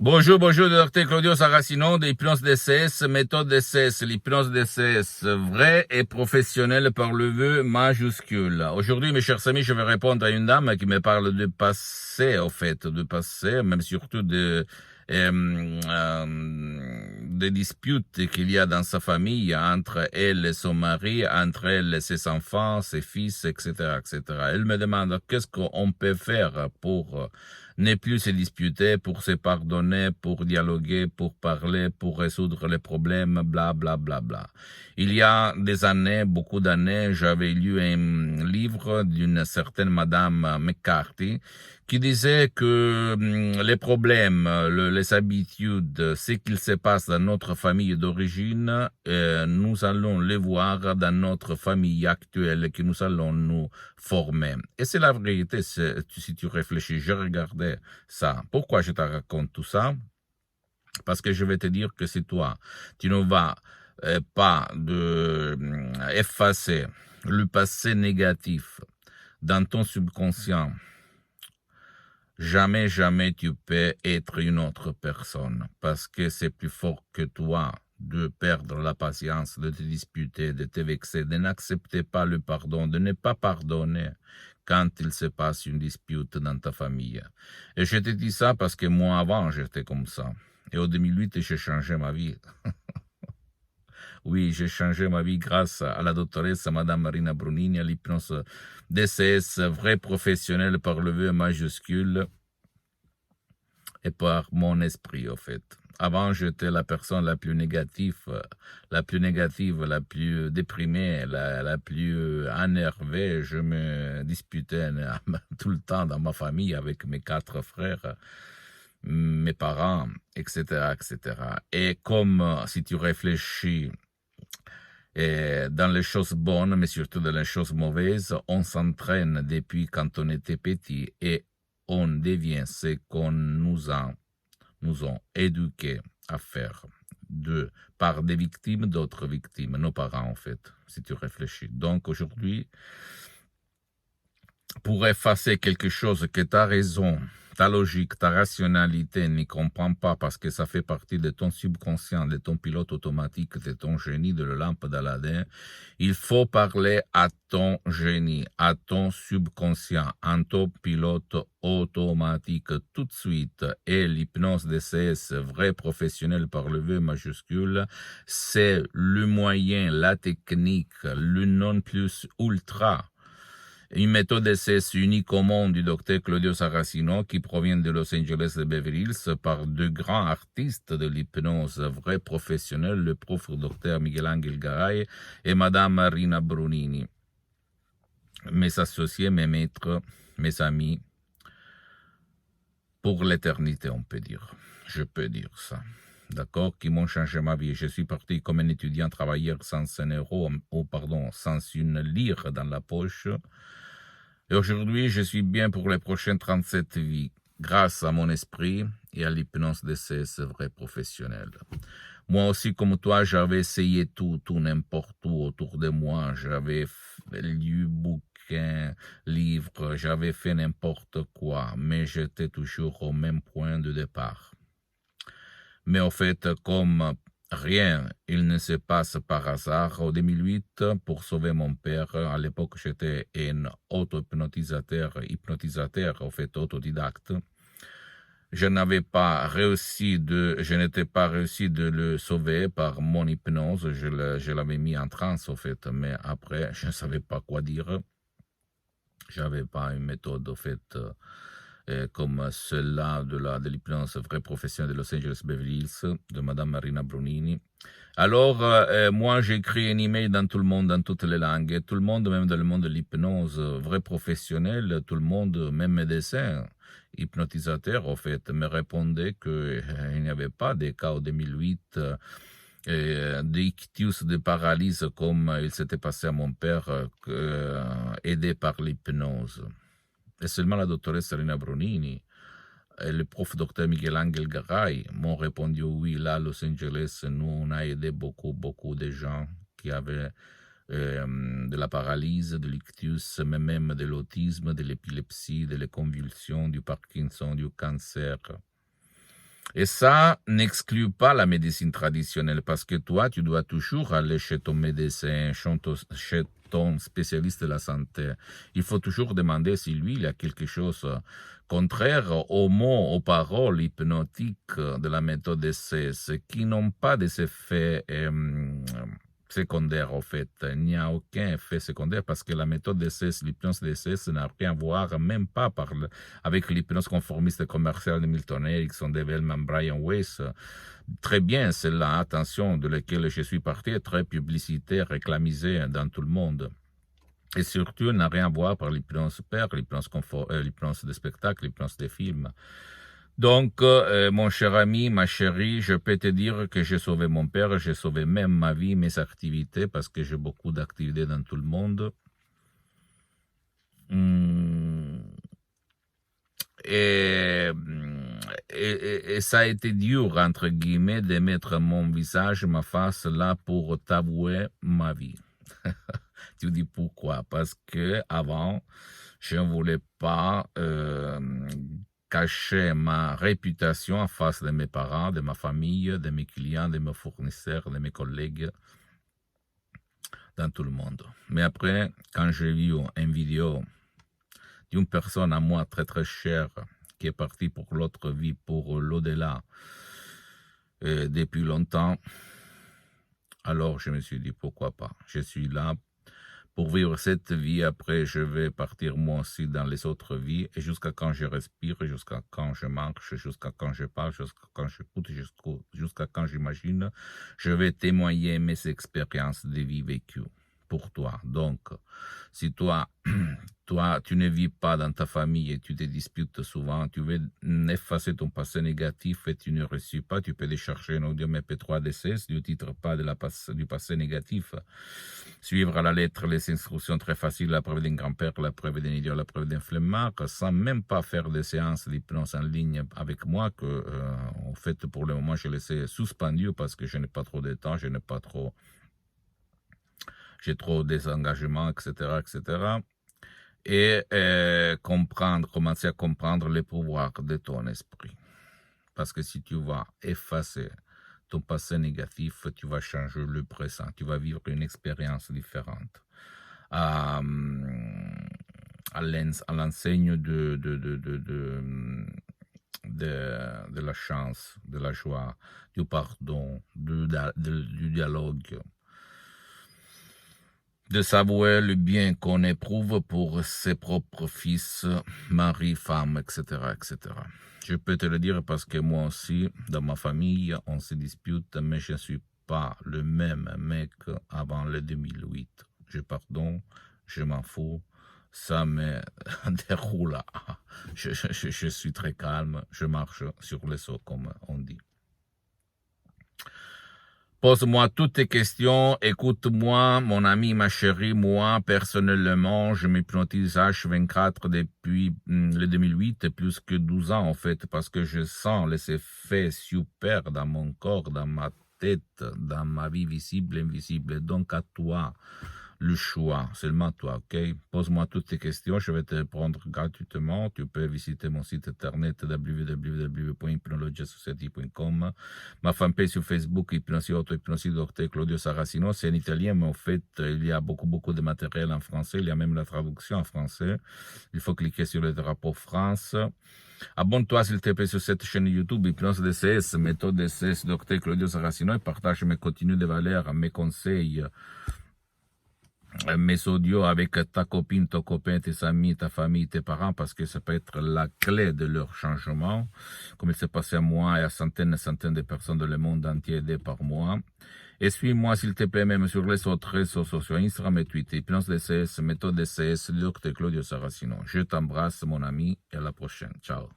Bonjour, bonjour, docteur Claudio Saracino de l'hypnose DCS, méthode DCS, l'hypnose DCS, vraie et professionnelle par le vœu majuscule. Aujourd'hui, mes chers amis, je vais répondre à une dame qui me parle du passé, au fait, du passé, même surtout des disputes qu'il y a dans sa famille entre elle et son mari, entre elle et ses enfants, ses fils, etc., etc. Elle me demande qu'est-ce qu'on peut faire pour ne plus se disputer, pour se pardonner, pour dialoguer, pour parler, pour résoudre les problèmes, bla bla bla bla. Il y a des années, beaucoup d'années, j'avais lu un livre d'une certaine Madame McCarthy qui disait que les problèmes, les habitudes, ce qu'il se passe dans notre famille d'origine, nous allons les voir dans notre famille actuelle, que nous allons nous former. Et c'est la vérité, si tu réfléchis. Je regardais ça. Pourquoi je te raconte tout ça? Parce que je vais te dire que si toi, tu ne vas pas effacer le passé négatif dans ton subconscient, jamais, jamais tu peux être une autre personne parce que c'est plus fort que toi de perdre la patience, de te disputer, de te vexer, de n'accepter pas le pardon, de ne pas pardonner quand il se passe une dispute dans ta famille. Et je te dis ça parce que moi avant j'étais comme ça. Et en 2008 j'ai changé ma vie. Oui, j'ai changé ma vie grâce à la doctoresse Madame Marina Brunini, à l'hypnose DCS, vrai professionnel par le vœu majuscule et par mon esprit, au fait. Avant, j'étais la personne la plus négative, la plus déprimée, la plus énervée. Je me disputais tout le temps dans ma famille avec mes 4 frères, mes parents, etc., etc. Et comme si tu réfléchis dans les choses bonnes, mais surtout dans les choses mauvaises, on s'entraîne depuis quand on était petit et on devient ce qu'on nous ont éduqués à faire par des victimes, d'autres victimes, nos parents en fait, si tu réfléchis. Donc aujourd'hui, pour effacer quelque chose que ta raison, ta logique, ta rationalité n'y comprend pas parce que ça fait partie de ton subconscient, de ton pilote automatique, de ton génie, de la lampe d'Aladin, il faut parler à ton génie, à ton subconscient, à ton pilote automatique tout de suite. Et l'hypnose DCS, vrai professionnel par le vœu majuscule, c'est le moyen, la technique, le non plus ultra. Une méthode DCS unique au monde du docteur Claudio Saracino qui provient de Los Angeles de Beverly Hills par deux grands artistes de l'hypnose, vrais professionnels, le prof docteur Miguel Angel Garay et Madame Marina Brunini. Mes associés, mes maîtres, mes amis, pour l'éternité on peut dire. Je peux dire ça. D'accord, qui m'ont changé ma vie. Je suis parti comme un étudiant travailleur sans un euro, sans une lire dans la poche. Et aujourd'hui, je suis bien pour les prochaines 37 vies, grâce à mon esprit et à l'hypnose de ces vrais professionnels. Moi aussi, comme toi, j'avais essayé tout, n'importe où autour de moi. J'avais lu bouquins, livres, j'avais fait n'importe quoi, mais j'étais toujours au même point de départ. Mais en fait, comme rien, il ne se passe par hasard. En 2008, pour sauver mon père, à l'époque, j'étais un hypnotisateur, en fait, autodidacte. Je n'étais pas réussi de le sauver par mon hypnose. Je l'avais mis en transe, en fait, mais après, je ne savais pas quoi dire. J'avais pas une méthode, en fait, comme celle-là de l'hypnose vraie professionnelle de Los Angeles Beverly Hills, de Madame Marina Brunini. Alors, moi, j'ai écrit un email dans tout le monde, dans toutes les langues, et tout le monde, même dans le monde de l'hypnose, vrai professionnel, tout le monde, même médecin, hypnotisateur, en fait, me répondait qu'il n'y avait pas de cas en 2008 d'ictus, de paralysie comme il s'était passé à mon père, aidé par l'hypnose. Et seulement la doctoresse Serena Bronini et le prof docteur Miguel Angel Garay m'ont répondu oui, là, à Los Angeles, nous, on a aidé beaucoup, beaucoup de gens qui avaient de la paralysie, de l'ictus, mais même de l'autisme, de l'épilepsie, de les convulsions, du Parkinson, du cancer. Et ça n'exclut pas la médecine traditionnelle parce que toi, tu dois toujours aller chez ton médecin, chez ton spécialiste de la santé. Il faut toujours demander si lui, il a quelque chose contraire aux mots, aux paroles hypnotiques de la méthode DCS qui n'ont pas des effets secondaire, en fait. Il n'y a aucun effet secondaire parce que la méthode DCS, l'hypnose DCS n'a rien à voir, même pas avec l'hypnose conformiste commerciale de Milton Erickson, de Wellman, Brian Weiss. Très bien, celle-là, attention, de laquelle je suis parti, très publicitaire, réclamisée dans tout le monde. Et surtout, n'a rien à voir par l'hypnose père, l'hypnose de spectacle, l'hypnose des films. Donc, mon cher ami, ma chérie, je peux te dire que j'ai sauvé mon père, j'ai sauvé même ma vie, mes activités, parce que j'ai beaucoup d'activités dans tout le monde. Et ça a été dur, entre guillemets, de mettre mon visage, ma face là pour t'avouer ma vie. Tu dis pourquoi? Parce que avant, je ne voulais pas cacher ma réputation en face de mes parents, de ma famille, de mes clients, de mes fournisseurs, de mes collègues, dans tout le monde. Mais après, quand j'ai vu une vidéo d'une personne à moi très très chère qui est partie pour l'autre vie, pour l'au-delà, depuis longtemps, alors je me suis dit pourquoi pas. Je suis là pour vivre cette vie, après je vais partir moi aussi dans les autres vies, et jusqu'à quand je respire, jusqu'à quand je marche, jusqu'à quand je parle, jusqu'à quand j'écoute, jusqu'à quand j'imagine, je vais témoigner mes expériences de vie vécues pour toi. Donc, si toi, tu ne vis pas dans ta famille et tu te disputes souvent, tu veux effacer ton passé négatif et tu ne reçus pas, tu peux décharger un audio MP3 DCS du titre pas du passé négatif. Suivre à la lettre les instructions très faciles, la preuve d'un grand-père, la preuve d'un idiot, la preuve d'un flemmard, sans même pas faire des séances d'hypnose en ligne avec moi, que en fait pour le moment je les ai suspendues parce que je n'ai pas trop de temps, j'ai trop des engagements, etc., etc. Et commencer à comprendre les pouvoirs de ton esprit. Parce que si tu vas effacer ton passé négatif, tu vas changer le présent, tu vas vivre une expérience différente. À l'enseigne de la chance, de la joie, du pardon, du dialogue, de s'avouer le bien qu'on éprouve pour ses propres fils, mari, femme, etc., etc. Je peux te le dire parce que moi aussi, dans ma famille, on se dispute, mais je ne suis pas le même mec avant le 2008. Je pardonne, je m'en fous, ça me déroule. Je suis très calme, je marche sur les eaux, comme on dit. Pose-moi toutes tes questions, écoute-moi, mon ami, ma chérie, moi, personnellement, je m'hypnotise H24 depuis le 2008, et plus que 12 ans, en fait, parce que je sens les effets super dans mon corps, dans ma tête, dans ma vie visible et invisible. Donc, à toi, le choix, seulement toi, ok? Pose-moi toutes tes questions, je vais te répondre gratuitement. Tu peux visiter mon site internet www.hypnologiasociety.com, ma fanpage sur Facebook, Hypnosie Auto-Hypnosie Dr Claudio Saracino. C'est en italien, mais en fait, il y a beaucoup de matériel en français. Il y a même la traduction en français. Il faut cliquer sur le drapeau France. Abonne-toi s'il te plaît sur cette chaîne YouTube, Hypnose DCS, méthode DCS, Dr Claudio Saracino, et partage mes contenus de valeur, mes conseils, mes audios avec ta copine, ton copain, tes amis, ta famille, tes parents, parce que ça peut être la clé de leur changement, comme il s'est passé à moi et à centaines et centaines de personnes dans le monde entier aidées par moi. Et suis-moi, s'il te plaît, même sur les autres réseaux sociaux, Instagram et Twitter, Hypnose DCS, méthode DCS, Dr Claudio Saracino. Je t'embrasse, mon ami, et à la prochaine. Ciao.